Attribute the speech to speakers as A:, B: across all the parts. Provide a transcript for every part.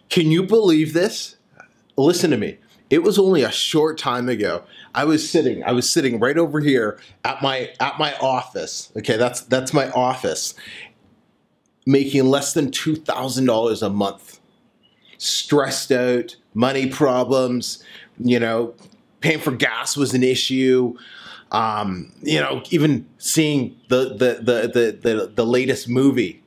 A: Can you believe this? Listen to me. It was only a short time ago. I was sitting right over here at my office. Okay, that's my office, making less than $2,000 a month. Stressed out, money problems, you know, paying for gas was an issue. You know, even seeing the latest movie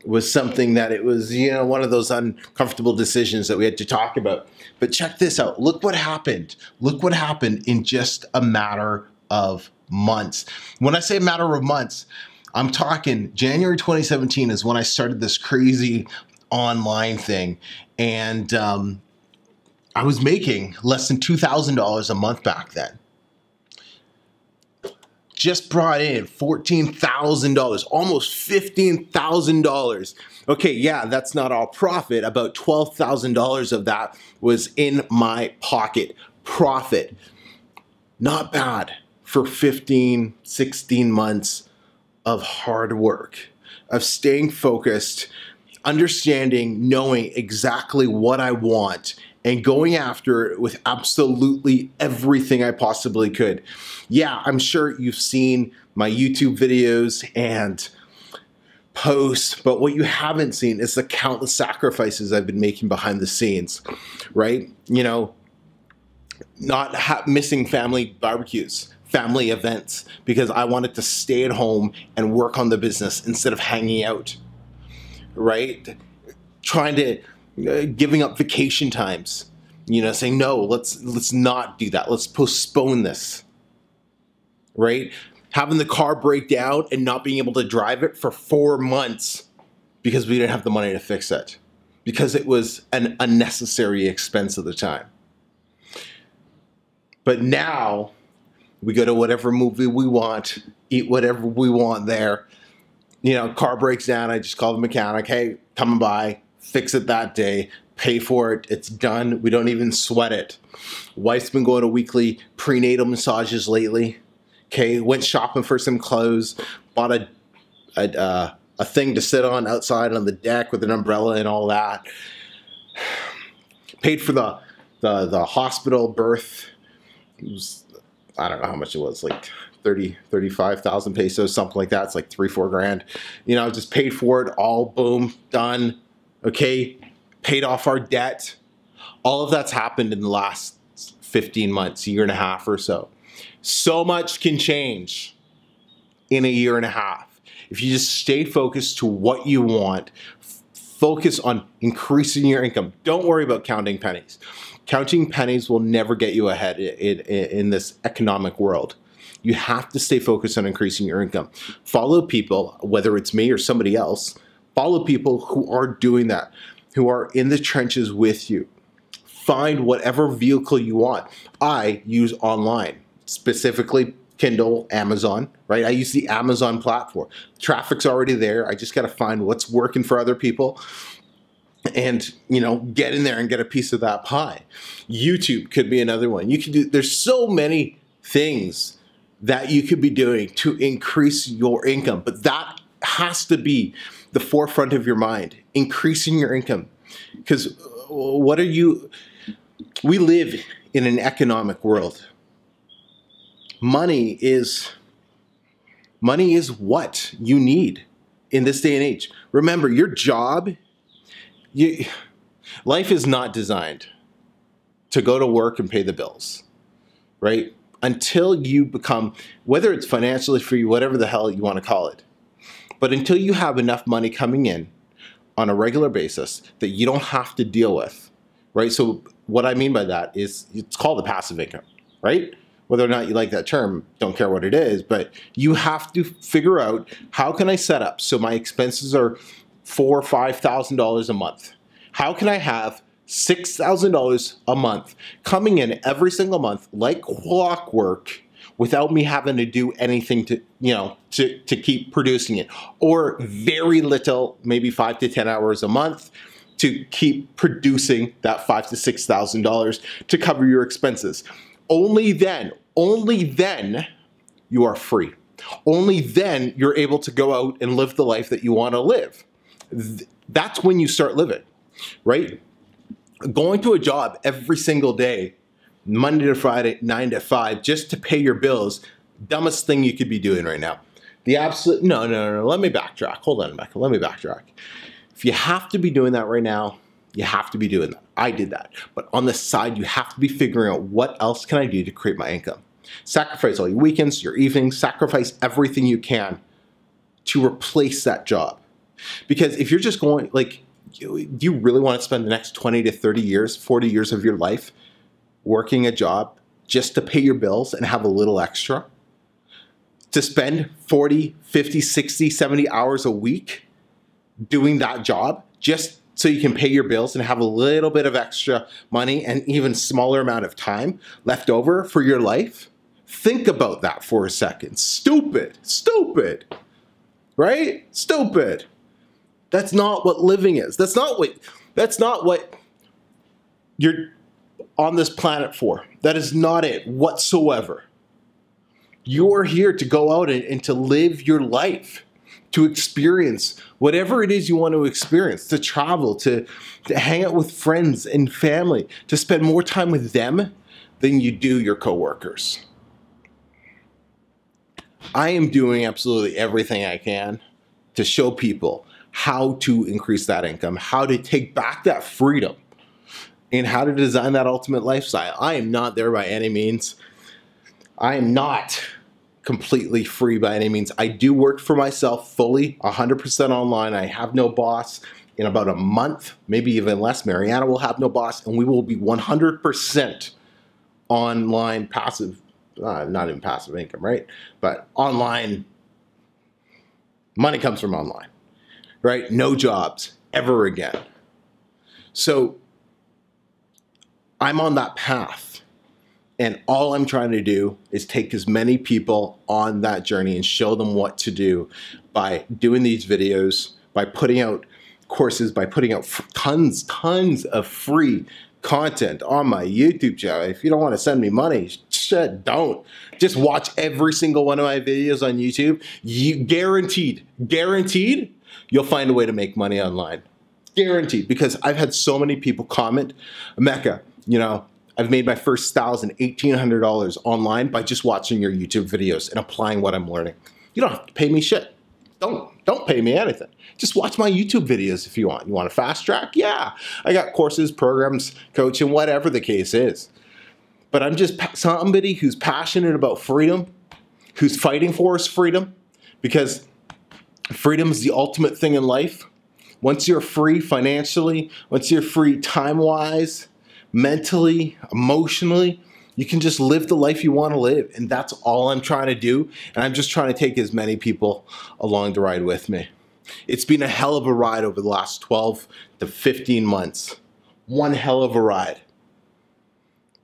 A: was something that it was, you know, one of those uncomfortable decisions that we had to talk about. But check this out. Look what happened. Look what happened in just a matter of months. When I say a matter of months, I'm talking January 2017 is when I started this crazy online thing. And I was making less than $2,000 a month back then. Just brought in $14,000, almost $15,000. Okay, yeah, that's not all profit. About $12,000 of that was in my pocket. Profit. Not bad for 15, 16 months of hard work, of staying focused, understanding, knowing exactly what I want, and going after it with absolutely everything I possibly could. Yeah, I'm sure you've seen my YouTube videos and posts, but what you haven't seen is the countless sacrifices I've been making behind the scenes, right? You know, not missing family barbecues, family events, because I wanted to stay at home and work on the business instead of hanging out, right? Trying to giving up vacation times, you know, saying no, let's not do that. Let's postpone this, right? Having the car break down and not being able to drive it for 4 months because we didn't have the money to fix it, because it was an unnecessary expense at the time. But now we go to whatever movie we want, eat whatever we want there. You know, car breaks down, I just call the mechanic, hey, come by, fix it that day, pay for it, it's done. We don't even sweat it. Wife's been going to weekly prenatal massages lately. Okay, went shopping for some clothes, bought a thing to sit on outside on the deck with an umbrella and all that. Paid for the hospital birth. It was, I don't know how much it was, like 35,000 pesos, something like that. It's like 3-4 grand. You know, just paid for it all, boom, done. Okay, paid off our debt. All of that's happened in the last 15 months, a year and a half or so. So much can change in a year and a half. If you just stay focused to what you want, focus on increasing your income. Don't worry about counting pennies. Counting pennies will never get you ahead in this economic world. You have to stay focused on increasing your income. Follow people, whether it's me or somebody else, follow people who are doing that, who are in the trenches with you. Find whatever vehicle you want. I use online, specifically Kindle, Amazon, right? I use the Amazon platform. Traffic's already there. I just got to find what's working for other people and, you know, get in there and get a piece of that pie. YouTube could be another one. You can do, there's so many things that you could be doing to increase your income, but that has to be the forefront of your mind, increasing your income. Because we live in an economic world. Money is what you need in this day and age. Remember, your job, life is not designed to go to work and pay the bills, right? Until you become, whether it's financially free, whatever the hell you want to call it, but until you have enough money coming in on a regular basis that you don't have to deal with, right? So what I mean by that is it's called the passive income, right? Whether or not you like that term, don't care what it is, but you have to figure out, how can I set up so my expenses are $4,000 or $5,000 a month? How can I have $6,000 a month coming in every single month like clockwork without me having to do anything to, you know, to keep producing it, or very little, maybe 5 to 10 hours a month to keep producing that $5,000 to $6,000 to cover your expenses. Only then you are free. Only then you're able to go out and live the life that you want to live. That's when you start living, right? Going to a job every single day, Monday to Friday, 9 to 5, just to pay your bills, dumbest thing you could be doing right now. The absolute, no, let me backtrack. Hold on, Becca, let me backtrack. If you have to be doing that right now, you have to be doing that. I did that. But on the side, you have to be figuring out what else can I do to create my income. Sacrifice all your weekends, your evenings, sacrifice everything you can to replace that job. Because if you're just going, like, do you really want to spend the next 20 to 30 years, 40 years of your life working a job just to pay your bills and have a little extra? To spend 40, 50, 60, 70 hours a week doing that job just so you can pay your bills and have a little bit of extra money and even smaller amount of time left over for your life? Think about that for a second. Stupid, stupid, right? Stupid. That's not what living is. That's not what you're on this planet for. That is not it whatsoever. You're here to go out and to live your life, to experience whatever it is you want to experience, to travel, to hang out with friends and family, to spend more time with them than you do your coworkers. I am doing absolutely everything I can to show people how to increase that income, how to take back that freedom, and how to design that ultimate lifestyle. I am not there by any means. I am not completely free by any means. I do work for myself fully, 100% online. I have no boss. In about a month, maybe even less, Mariana will have no boss, and we will be 100% online passive, not even passive income, right? But online, money comes from online, right? No jobs ever again. So I'm on that path, and all I'm trying to do is take as many people on that journey and show them what to do by doing these videos, by putting out courses, by putting out tons of free content on my YouTube channel. If you don't want to send me money, shit, don't. Just watch every single one of my videos on YouTube. You guaranteed, you'll find a way to make money online. Guaranteed, because I've had so many people comment, Mecca, you know, I've made my first $1,000, $1,800 online by just watching your YouTube videos and applying what I'm learning. You don't have to pay me shit. Don't pay me anything. Just watch my YouTube videos if you want. You want a fast track? Yeah. I got courses, programs, coaching, whatever the case is. But I'm just somebody who's passionate about freedom, who's fighting for his freedom, because freedom is the ultimate thing in life. Once you're free financially, once you're free time-wise, mentally, emotionally, you can just live the life you want to live. And that's all I'm trying to do. And I'm just trying to take as many people along the ride with me. It's been a hell of a ride over the last 12 to 15 months. One hell of a ride.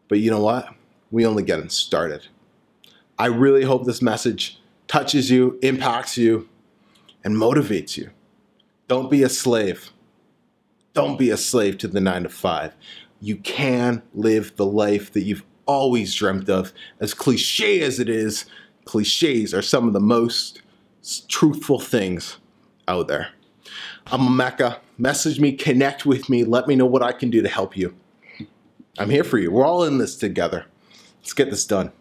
A: But you know what? We only getting started. I really hope this message touches you, impacts you, and motivates you. Don't be a slave. Don't be a slave to the 9 to 5. You can live the life that you've always dreamt of. As cliche as it is, cliches are some of the most truthful things out there. I'm a Mecca. Message me, connect with me, let me know what I can do to help you. I'm here for you. We're all in this together. Let's get this done.